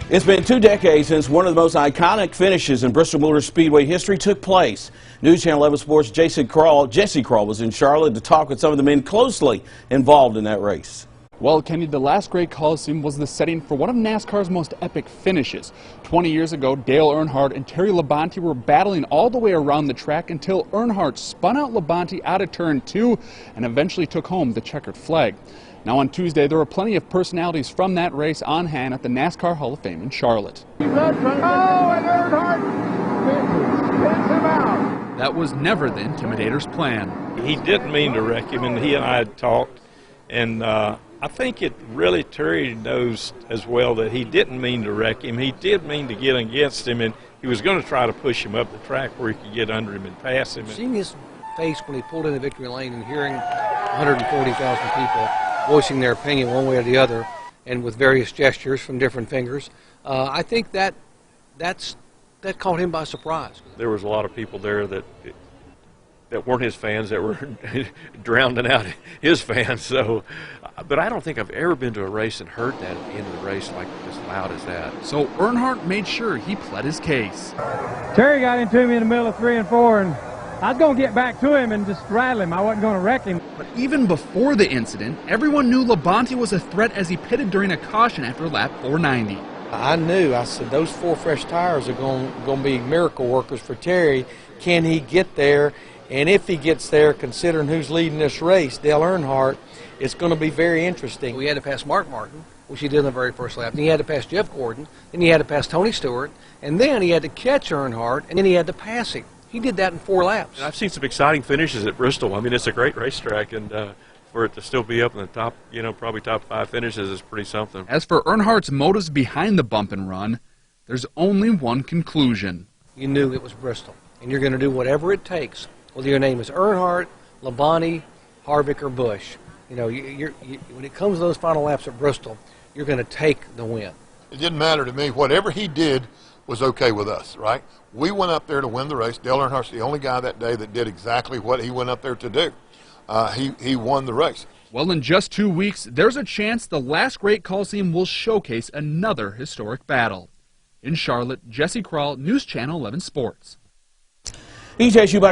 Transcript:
It's been 2 decades since one of the most iconic finishes in Bristol Motor Speedway history took place. News Channel 11 Sports' Jesse Crawl was in Charlotte to talk with some of the men closely involved in that race. Well, Kenny, the last great Coliseum was the setting for one of NASCAR's most epic finishes. 20 years ago, Dale Earnhardt and Terry Labonte were battling all the way around the track until Earnhardt spun out Labonte out of turn 2 and eventually took home the checkered flag. Now on Tuesday, there were plenty of personalities from that race on hand at the NASCAR Hall of Fame in Charlotte. Oh, and Earnhardt spins him out. That was never the Intimidator's plan. He didn't mean to wreck him, and he and I had talked, and I think Terry knows as well that he didn't mean to wreck him. He did mean to get against him, and he was going to try to push him up the track where he could get under him and pass him. Seeing his face when he pulled into victory lane and hearing 140,000 people voicing their opinion one way or the other, and with various gestures from different fingers, I think that caught him by surprise. There was a lot of people there that weren't his fans that were drowning out his fans. So, but I don't think I've ever been to a race and heard that at the end of the race like as loud as that. So Earnhardt made sure he pled his case. Terry got into me in the middle of 3 and 4, and I was going to get back to him and just rattle him. I wasn't going to wreck him. But even before the incident, everyone knew Labonte was a threat as he pitted during a caution after lap 490. I said, those 4 fresh tires are going to be miracle workers for Terry. Can he get there? And if he gets there, considering who's leading this race, Dale Earnhardt, it's going to be very interesting. We had to pass Mark Martin, which he did in the very first lap. Then he had to pass Jeff Gordon. Then he had to pass Tony Stewart. And then he had to catch Earnhardt, and then he had to pass him. He did that in 4 laps. And I've seen some exciting finishes at Bristol. I mean, it's a great racetrack, and for it to still be up in the top, probably top 5 finishes is pretty something. As for Earnhardt's motives behind the bump and run, there's only one conclusion. You knew it was Bristol, and you're going to do whatever it takes, whether your name is Earnhardt, Labonte, Harvick, or Busch. When it comes to those final laps at Bristol, you're going to take the win. It didn't matter to me. Whatever he did was okay with us, right? We went up there to win the race. Dale Earnhardt's the only guy that day that did exactly what he went up there to do. He won the race. Well, in just 2 weeks, there's a chance the last great Coliseum will showcase another historic battle. In Charlotte, Jesse Crawl, News Channel 11 Sports. EJ Shoemaker.